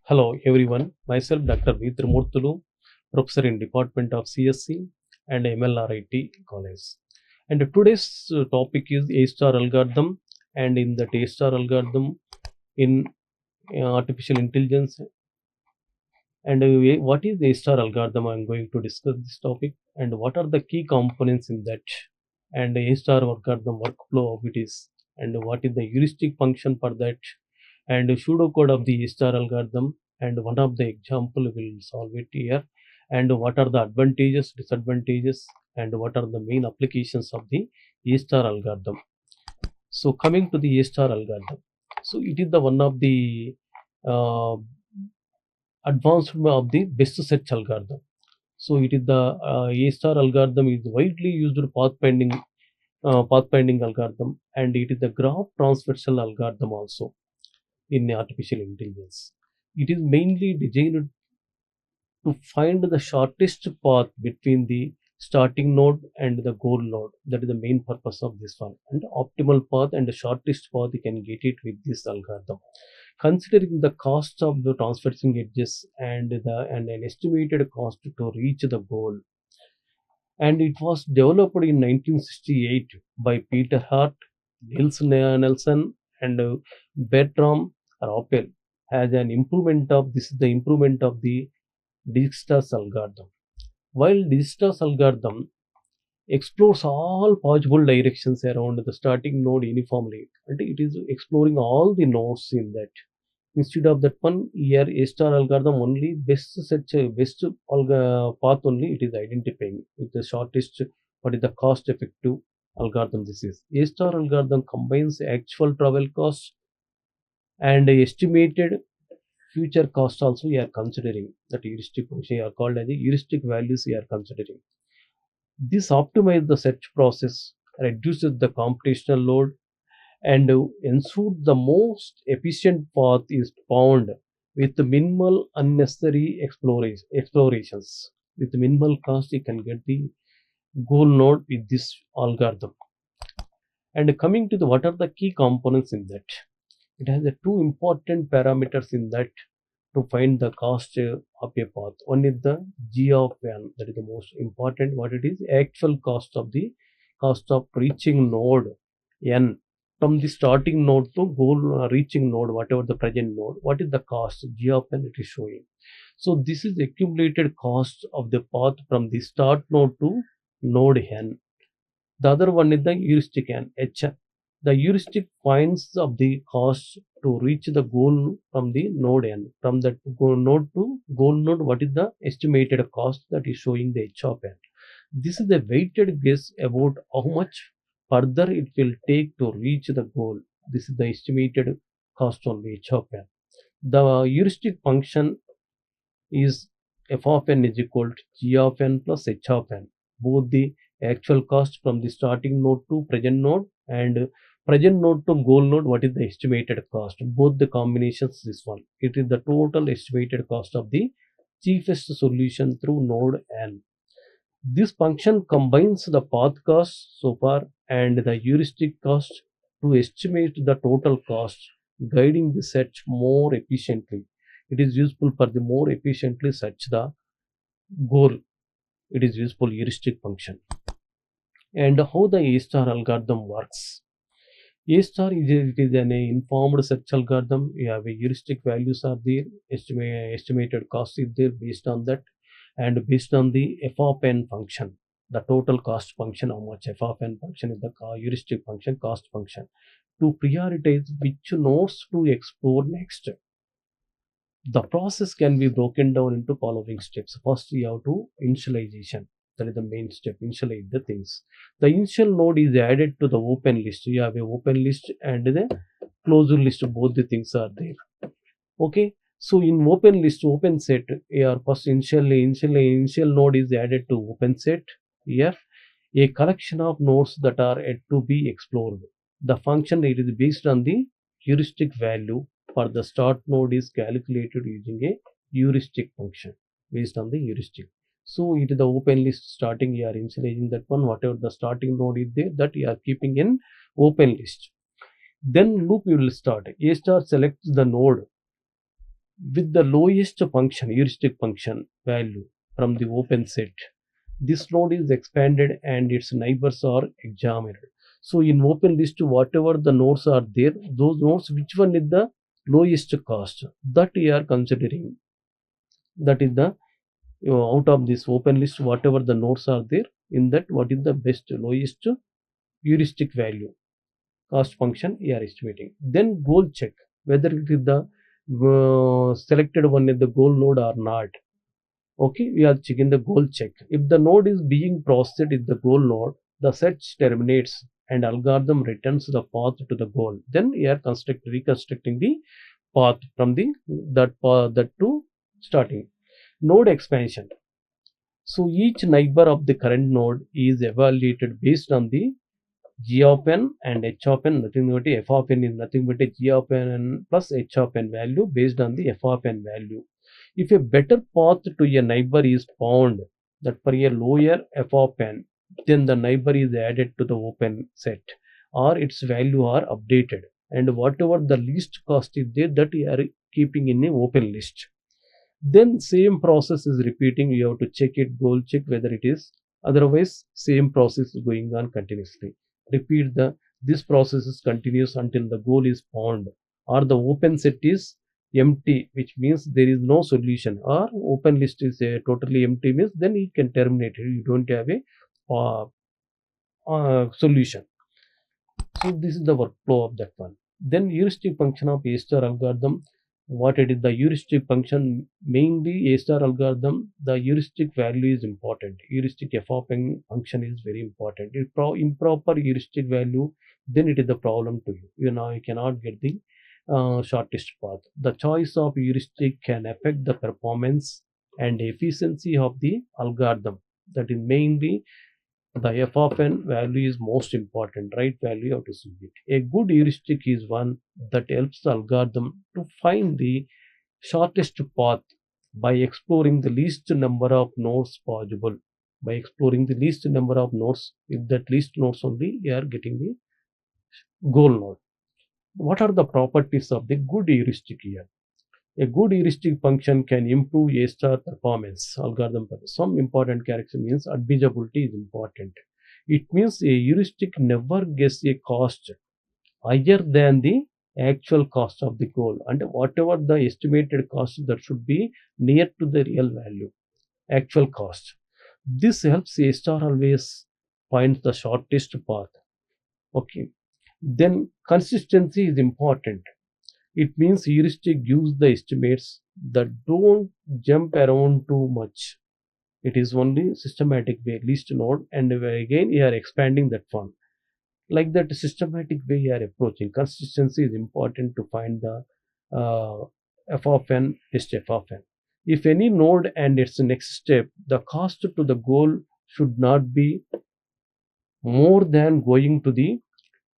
Hello everyone, myself Dr. Thrimurthulu, professor in Department of CSC and MLR College. And today's topic is A-star algorithm, and in that A-star algorithm in artificial intelligence. And what is the A-star algorithm? I'm going to discuss this topic and what are the key components in that, and A-star algorithm workflow of it is, and what is the heuristic function for that, and pseudocode of the A-star algorithm, and one of the example will solve it here, and what are the advantages, disadvantages, and what are the main applications of the A-star algorithm. So coming to the A-star algorithm, so it is the one of the uh, advancement of the best search algorithm. So it is the A-star algorithm is widely used pathfinding algorithm, and it is the graph transversal algorithm also in artificial intelligence. It is mainly designed to find the shortest path between the starting node and the goal node. That is the main purpose of this one. And the optimal path and the shortest path you can get it with this algorithm. Considering the cost of the transversing edges and an estimated cost to reach the goal, and it was developed in 1968 by Peter Hart, Niels Nelson, and Bertram Rappel as an improvement of this is the improvement of the Dijkstra's algorithm. While Dijkstra's algorithm explores all possible directions around the starting node uniformly, and it is exploring all the nodes in that. Instead of that one, here A-star algorithm only best path only it is identifying with the shortest, what is the cost effective algorithm this is. A-star algorithm combines actual travel cost and estimated future cost also you are considering. That heuristic function are called as the heuristic values you are considering. This optimizes the search process, reduces the computational load, and ensure the most efficient path is found with minimal unnecessary explorations. With minimal cost, you can get the goal node with this algorithm. And coming to the what are the key components in that? It has two important parameters in that to find the cost of a path. One is the G of n, that is the most important. What it is? Actual cost of reaching node n from the starting node to goal reaching node, whatever the present node. What is the cost? G of n it is showing. So this is accumulated cost of the path from the start node to node n. The other one is the heuristic n, H. The heuristic finds of the cost to reach the goal from the node n. From that node to goal node, what is the estimated cost that is showing the H of n. This is a weighted guess about how much further it will take to reach the goal. This is the estimated cost on H of n. The heuristic function is f of n is equal to g of n plus h of n. Both the actual cost from the starting node to present node and present node to goal node, what is the estimated cost? Both the combinations this one. It is the total estimated cost of the cheapest solution through node n. This function combines the path cost so far and the heuristic cost to estimate the total cost, guiding the search more efficiently. It is useful for the more efficiently search the goal. It is useful heuristic function. And how the A-star algorithm works. A-star is an informed search algorithm. You have a heuristic values are there, estimated cost is there based on that, and based on the f of n function, the total cost function, how much f of n function is the heuristic function, cost function, to prioritize which nodes to explore next. The process can be broken down into following steps. First, you have to initialization. That is the main step. Initialize the things. The initial node is added to the open list. You have a open list and the closure list. Both the things are there. Okay. So in open list, open set, your first initial node is added to open set. Here, a collection of nodes that are yet to be explored. The function it is based on the heuristic value for the start node is calculated using a heuristic function based on the heuristic. So it is the open list starting, you are initializing that one, whatever the starting node is there, that you are keeping in open list. Then loop you will start. A star selects the node with the lowest function heuristic function value from the open set. This node is expanded and its neighbors are examined. So in open list, whatever the nodes are there, those nodes, which one is the lowest cost, that we are considering. That is the out of this open list, whatever the nodes are there, in that what is the best lowest heuristic value cost function we are estimating. Then goal check whether it is the selected one is the goal node or not. Okay, we are checking the goal check. If the node is being processed in the goal node, the search terminates and algorithm returns the path to the goal. Then we are reconstructing the path from the that to starting. Node expansion. So each neighbor of the current node is evaluated based on the g of n and h of n, nothing but f of n is nothing but a g of n plus h of n value based on the f of n value. If a better path to a neighbor is found that for a lower f of n, then the neighbor is added to the open set or its value are updated, and whatever the least cost is there, that we are keeping in a open list. Then same process is repeating. You have to check it, goal check whether it is, otherwise same process is going on continuously. Repeat this process is continuous until the goal is found or the open set is empty, which means there is no solution, or open list is totally empty, means then you can terminate it. You don't have a solution. So this is the workflow of that one. Then heuristic function of A star algorithm. What it is, the heuristic function, mainly A star algorithm, the heuristic value is important. Heuristic f of n function is very important. If improper heuristic value, then it is the problem to you. You cannot get the shortest path. The choice of heuristic can affect the performance and efficiency of the algorithm. That is mainly the f of n value is most important, right value you have to see it. A good heuristic is one that helps the algorithm to find the shortest path by exploring the least number of nodes possible. By exploring the least number of nodes, if that least nodes only, you are getting the goal node. What are the properties of the good heuristic here? A good heuristic function can improve A star performance, algorithm performance. Some important character means advisability is important. It means a heuristic never gets a cost higher than the actual cost of the goal, and whatever the estimated cost, that should be near to the real value, actual cost. This helps A star always find the shortest path. Okay. Then consistency is important. It means heuristic gives the estimates that don't jump around too much. It is only systematic way, least node, and again you are expanding that one. Like that systematic way you are approaching. Consistency is important to find the f of n, just f of n. If any node and its next step, the cost to the goal should not be more than going to the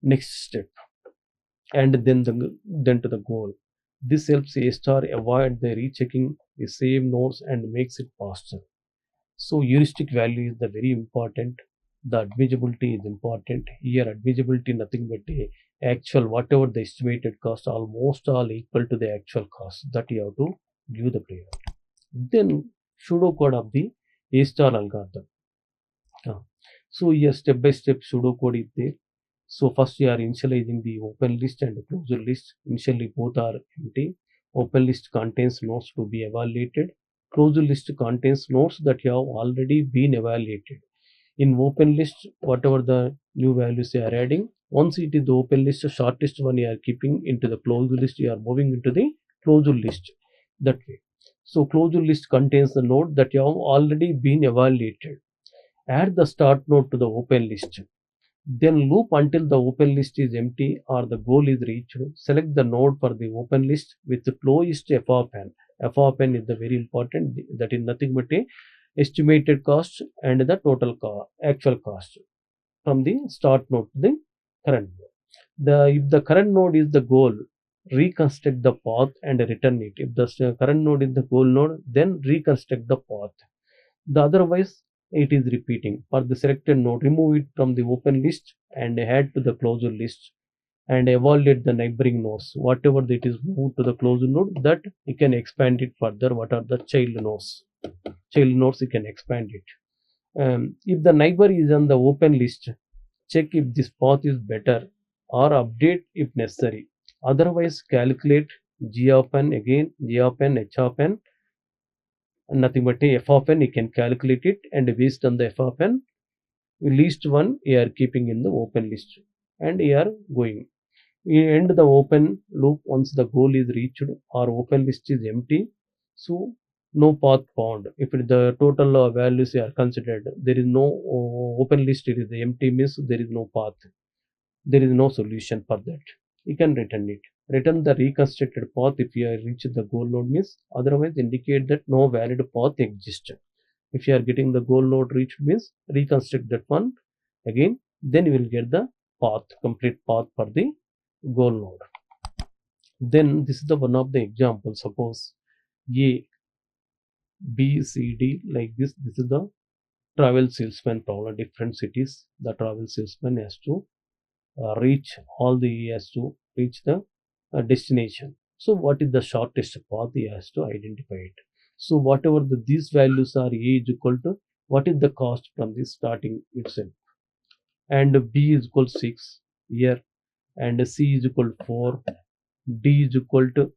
next step and then to the goal. This helps A star avoid the rechecking the same nodes and makes it faster. So heuristic value is the very important. The advisability is important. Here advisability nothing but a actual, whatever the estimated cost, almost all equal to the actual cost, that you have to give the priority. Then pseudocode of the A star algorithm. So here step by step pseudocode is there. So first you are initializing the open list and closure list. Initially both are empty. Open list contains nodes to be evaluated. Closure list contains nodes that have already been evaluated. In open list, whatever the new values you are adding, once it is the open list, the shortest one you are keeping into the closure list, you are moving into the closure list. That way. So closure list contains the node that you have already been evaluated. Add the start node to the open list. Then loop until the open list is empty or the goal is reached. Select the node for the open list with the lowest f of n. F of n is the very important. That is nothing but a estimated cost and the total actual cost from the start node to the current node. If the current node is the goal, reconstruct the path and return it. If the current node is the goal node, then reconstruct the path. The otherwise it is repeating. For the selected node, remove it from the open list and add to the closure list. and evaluate the neighboring nodes. Whatever that is moved to the closed node, that you can expand it further. What are the child nodes? Child nodes, you can expand it. If the neighbor is on the open list, check if this path is better or update if necessary. Otherwise, calculate g of n, again g of n, h of n, nothing but f of n. You can calculate it, and based on the f of n, least one you are keeping in the open list, and you are going. You end the open loop once the goal is reached or open list is empty. So no path found. If the total values are considered, there is no open list, it is empty, means there is no path. There is no solution for that. You can return it. Return the reconstructed path if you have reached the goal node, means otherwise indicate that no valid path exists. If you are getting the goal node reached, means reconstruct that one again, then you will get the path, complete path for the goal node. Then this is the one of the examples. Suppose A, B, C, D, like this. This is the travel salesman problem. Different cities, the travel salesman has to reach has to reach the destination. So what is the shortest path? He has to identify it. So whatever these values are, A is equal to what is the cost from the starting itself, and B is equal to 6 here, and C is equal to 4, D is equal to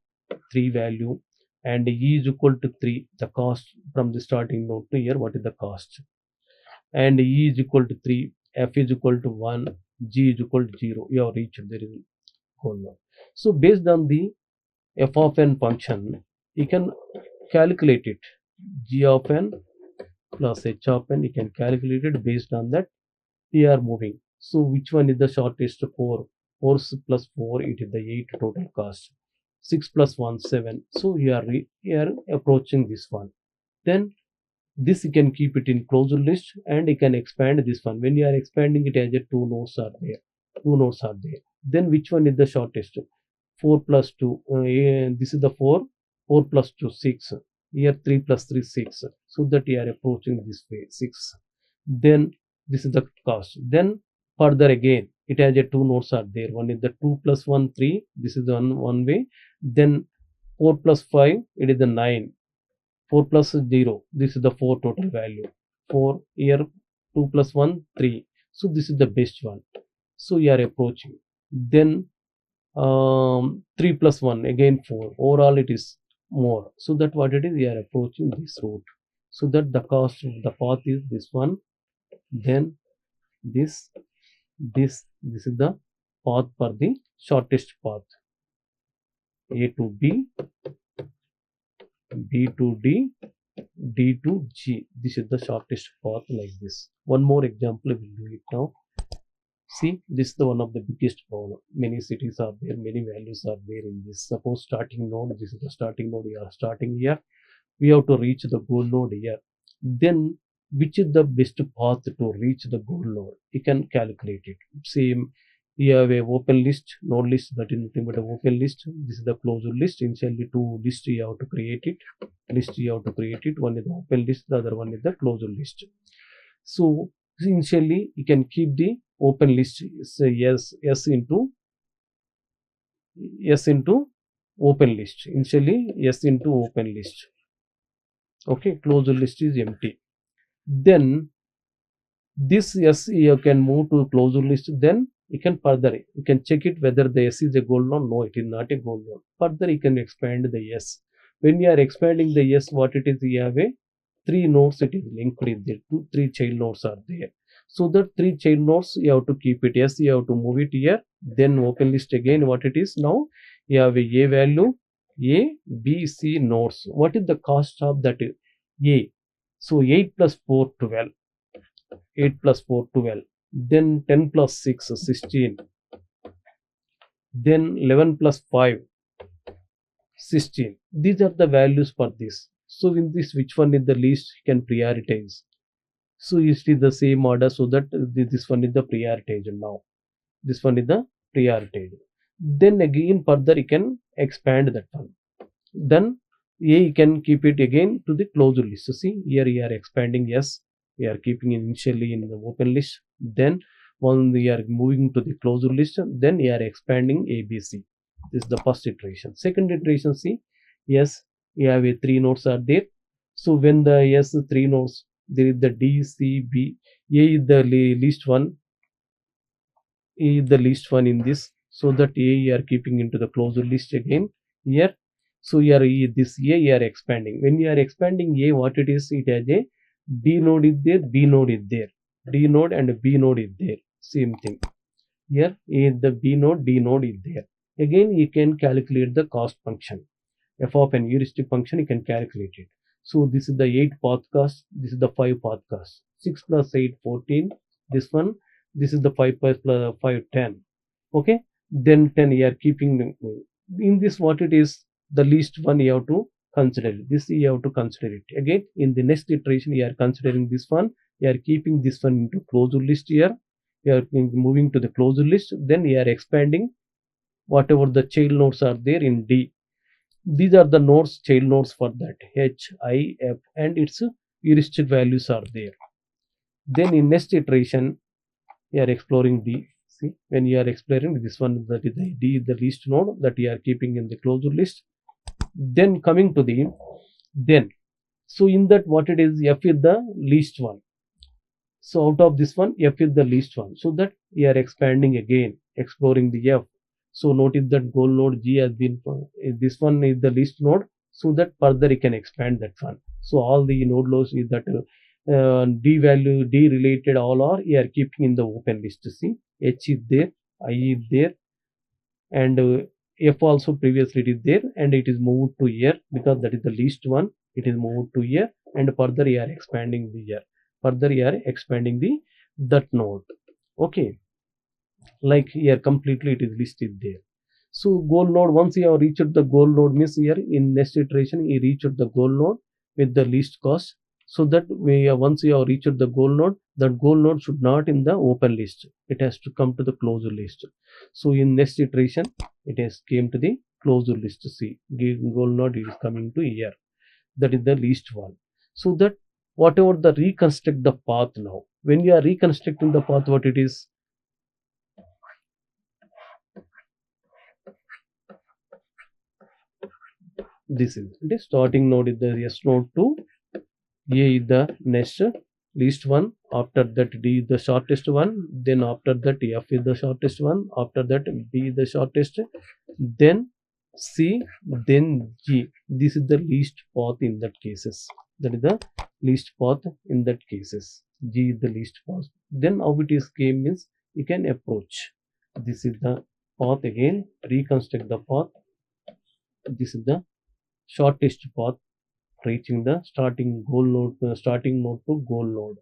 3 value, and E is equal to 3. The cost from the starting node to here, what is the cost? And E is equal to 3, F is equal to 1, G is equal to 0. You have reached there is goal node. So based on the f of n function, you can calculate it. G of n plus h of n, you can calculate it based on that we are moving. So which one is the shortest? 4. 4 plus 4, it is the 8 total cost. 6 plus 1, 7. So you are approaching this one. Then this you can keep it in closed list, and you can expand this one. When you are expanding it, as a 2 nodes are there. 2 nodes are there. Then which one is the shortest? 4 plus 2. This is the 4. 4 plus 2, 6. Here 3 plus 3, 6. So that you are approaching this way, 6. Then this is the cost. Then further again, it has a 2 nodes are there. One is the 2 plus 1, 3. This is the one way. Then 4 plus 5, it is the 9. 4 plus 0, this is the 4 total value. 4 here, 2 plus 1, 3. So this is the best one. So you are approaching. Then 3 plus 1, again 4. Overall it is more. So that what it is, you are approaching this route. So that the cost of the path is this one. Then this is the path for the shortest path. A to B, B to D, D to G. This is the shortest path, like this. One more example, we will do it now. See, this is the one of the biggest problem. Many cities are there, many values are there in this. Suppose starting node, this is the starting node, you are starting here. We have to reach the goal node here. Then which is the best path to reach the goal node? You can calculate it. Same, you have a open list, node list, that is nothing but a open list. This is the closed list. Initially 2 lists you have to create it. One is the open list, the other one is the closed list. So initially you can keep the open list, say yes into open list. Initially yes into open list. Okay, closed list is empty. Then this yes you can move to closed list. Then you can further, you can check it whether the S is a goal node. No, it is not a goal node. Further you can expand the S. When you are expanding the S, what it is, you have a 3 nodes, it is linked with there. 3 child nodes are there. So the 3 child nodes you have to keep it. Yes, you have to move it here. Then open list again, what it is now, you have a value, A, B, C nodes. What is the cost of that? A. So 8 plus 4, 12. 8 plus 4, 12. Then 10 plus 6, 16. Then 11 plus 5, 16. These are the values for this. So in this, which one is the least, you can prioritize. So you see the same order, so that this one is the prioritized now. This one is the prioritized. Then again further you can expand that one. Then you can keep it again to the closed list. So see here you are expanding, yes, we are keeping it initially in the open list. Then When we are moving to the closed list, then we are expanding ABC. This is the first iteration. Second iteration, see, yes, you have a 3 nodes are there. So when the yes 3 nodes, there is the D, C, B. A is the least one. A is the least one in this. So that A you are keeping into the closed list again here. So you are this A you are expanding. When you are expanding A, what it is? It has a D node is there, B node is there. D node and B node is there. Same thing. Here is the B node, D node is there. Again, you can calculate the cost function. F of an heuristic function, you can calculate it. So this is the 8 path cost. This is the 5 path cost. 6 plus 8, 14. This one, this is the 5 plus 5, 10. Okay. Then 10 you are keeping. In this, what it is, the least one you have to consider it. This you have to consider it. Again, in the next iteration, you are considering this one. You are keeping this one into closed list here. You are moving to the closed list. Then you are expanding whatever the child nodes are there in D. These are the nodes, child nodes for that H, I, F, and its heuristic values are there. Then in next iteration, you are exploring D. See, when you are exploring this one, that is the D is the least node that you are keeping in the closed list. Then coming to the then, so in that what it is, F is the least one. So out of this one, F is the least one. So that you are expanding again, exploring the F. So notice that goal node G has been, this one is the least node, so that further you can expand that one. So all the node lows is that D value, D related all are you are keeping in the open list. See, H is there, I is there, and F also previously it is there, and it is moved to here because that is the least one. It is moved to here, and further you are expanding the here. Further you are expanding the that node. Okay. Like here completely it is listed there. So goal node, once you have reached the goal node, means here in next iteration you reach the goal node with the least cost. So that once you have reached the goal node, that goal node should not in the open list. It has to come to the closed list. So in next iteration, it has came to the closed list. See, goal node is coming to here. That is the least one. So that whatever the reconstruct the path now. When you are reconstructing the path, what it is? This is the starting node is the S node to A is the next least one. After that D is the shortest one. Then after that F is the shortest one. After that B is the shortest. Then C. Then G. This is the least path in that cases. That is the least path in that cases. G is the least path. Then how it is came means you can approach. This is the path again. Reconstruct the path. This is the shortest path reaching the starting goal node, starting node to goal node.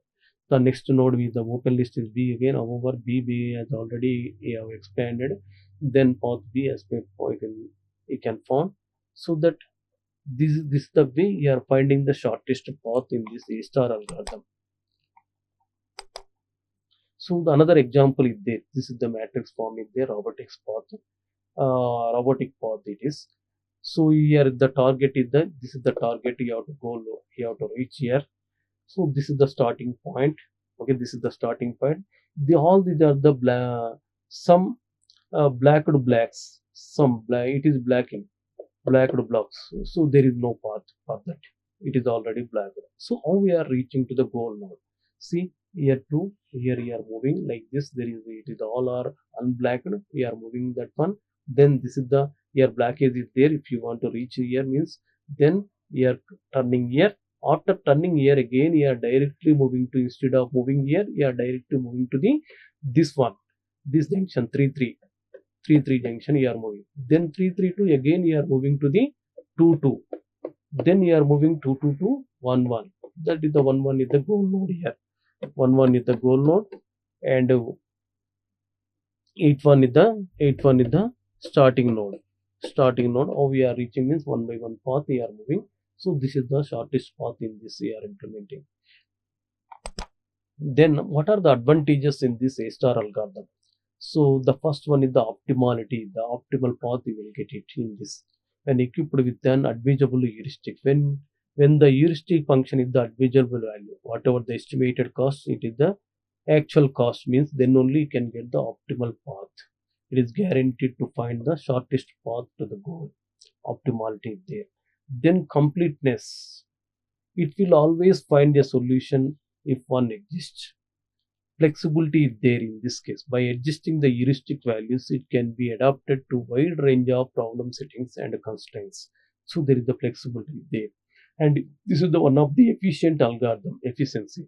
The next node with the open list is B again. However, B has already have expanded. Then path B as you can find. So that this is the way you are finding the shortest path in this A star algorithm. So the another example is there. This is the matrix form is there. Robotic path it is. So here the target is this is the target you have to go, you have to reach here. So this is the starting point. Okay, this is the starting point. All these are the some blacked blacks, some black. It is blacked blocks. So there is no path for that. It is already blacked. So how we are reaching to the goal node? See here too. Here we are moving like this. There is it is all are unblacked. We are moving that one. Then this is the here blackage is there. If you want to reach here means then you are turning here. After turning here again, you are directly moving to, instead of moving here, you are directly moving to the this one, this junction 3 3 junction you are moving. Then 3 3 2 again you are moving to the 2 2. Then you are moving 2 2 to 1 1. That is the 1 1 is the goal node here. 1 1 is the goal node, and 8 1 is the starting node. Starting node. How we are reaching means one by one path we are moving. So this is the shortest path in this we are implementing. Then what are the advantages in this A star algorithm? So the first one is the optimality. The optimal path you will get it in this when equipped with an advisable heuristic. When the heuristic function is the advisable value, whatever the estimated cost, it is the actual cost means then only you can get the optimal path. It is guaranteed to find the shortest path to the goal. Optimality is there. Then completeness. It will always find a solution if one exists. Flexibility is there in this case. By adjusting the heuristic values, it can be adapted to wide range of problem settings and constraints. So there is the flexibility there. And this is the one of the efficient algorithm efficiency.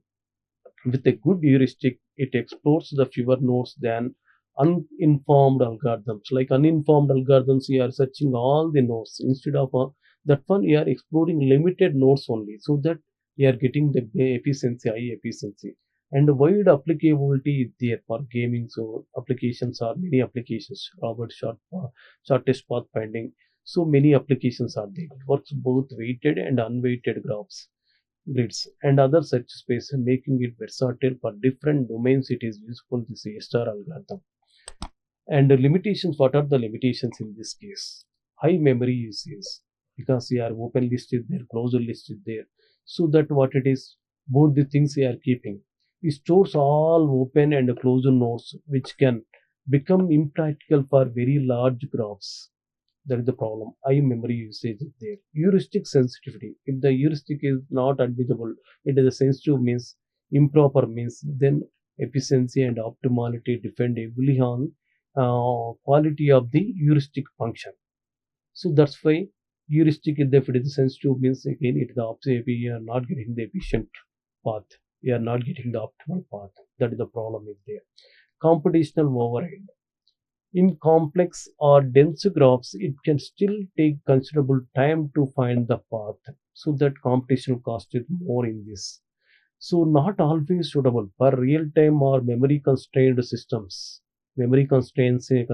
With a good heuristic, it explores the fewer nodes than uninformed algorithms. Like uninformed algorithms, you are searching all the nodes. Instead of that one, you are exploring limited nodes only, so that you are getting the efficiency, high efficiency. And wide applicability is there for gaming. So applications are many applications. Robert shortest path finding. So many applications are there. It works both weighted and unweighted graphs grids and other search space, making it versatile for different domains. It is useful, this A star algorithm. And the limitations, what are the limitations in this case? High memory usage, because your open list is there, closed list is there. So that what it is, both the things you are keeping. It stores all open and closed nodes, which can become impractical for very large graphs. That is the problem. High memory usage is there. Heuristic sensitivity. If the heuristic is not admissible, it is a sensitive means, improper means, then efficiency and optimality depend heavily on quality of the heuristic function. So that's why heuristic, if it is sensitive means, again it is the opposite. You are not getting the efficient path. You are not getting the optimal path. That is the problem is there. Computational overhead. In complex or dense graphs, it can still take considerable time to find the path. So that computational cost is more in this. So not always suitable for real-time or memory-constrained systems. Memory constraints is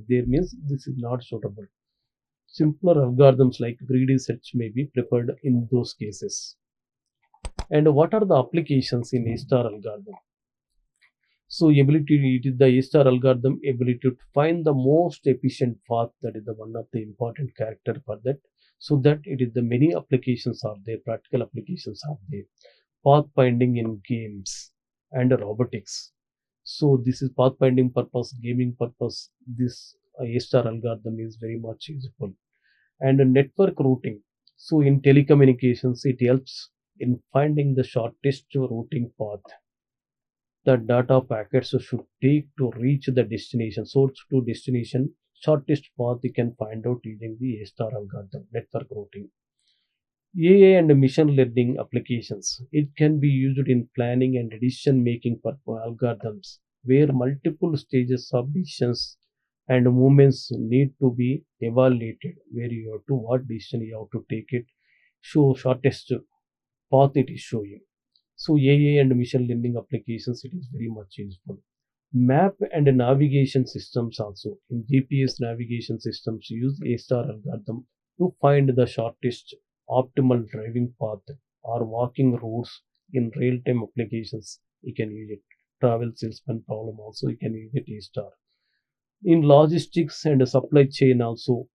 there means this is not suitable. Simpler algorithms like greedy search may be preferred in those cases. And what are the applications in A-star algorithm? So ability, it is the A-star algorithm ability to find the most efficient path. That is the one of the important character for that. So that it is the many applications are there, practical applications are there. Path finding in games and robotics. So this is path finding purpose, gaming purpose. This A-star algorithm is very much useful. And network routing. So in telecommunications, it helps in finding the shortest routing path the data packets should take to reach the destination. Source to destination, shortest path you can find out using the A-star algorithm, network routing. AI and machine learning applications. It can be used in planning and decision making for algorithms where multiple stages of decisions and movements need to be evaluated, where you have to what decision you have to take it, show shortest path it is showing. So AI and machine learning applications, it is very much useful. Map and navigation systems also. In GPS navigation systems use A-star algorithm to find the shortest optimal driving path or walking routes. In real-time applications, you can use it. Travel salesman problem also, you can use it A-star. In logistics and supply chain also,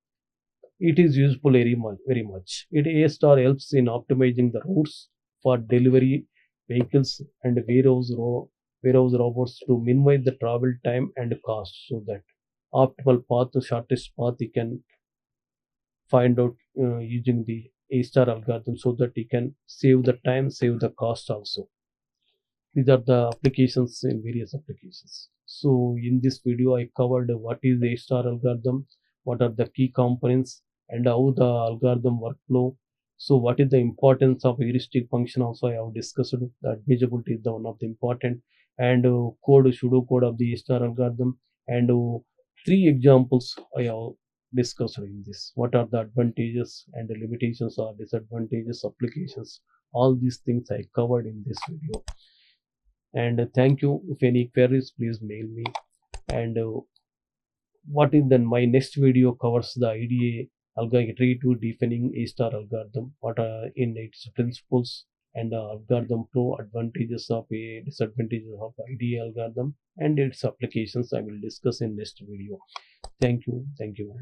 it is useful very much. It A-star helps in optimizing the routes for delivery vehicles and warehouse robots to minimize the travel time and cost, so that optimal path, the shortest path you can find out using the A-star algorithm, so that you can save the time, save the cost also. These are the applications in various applications. So in this video I covered what is the A-star algorithm, what are the key components, and how the algorithm workflow. So what is the importance of heuristic function also I have discussed. The admissibility is the one of the important, and pseudo code of the A-star algorithm, and three examples I have discussed in this. What are the advantages and the limitations or disadvantages applications? All these things I covered in this video. And thank you. If any queries, please mail me. And what is then my next video covers the IDA iterative deepening A-star algorithm, what are in its principles and the algorithm flow, advantages of A, disadvantages of IDA algorithm, and its applications I will discuss in next video. Thank you. Thank you.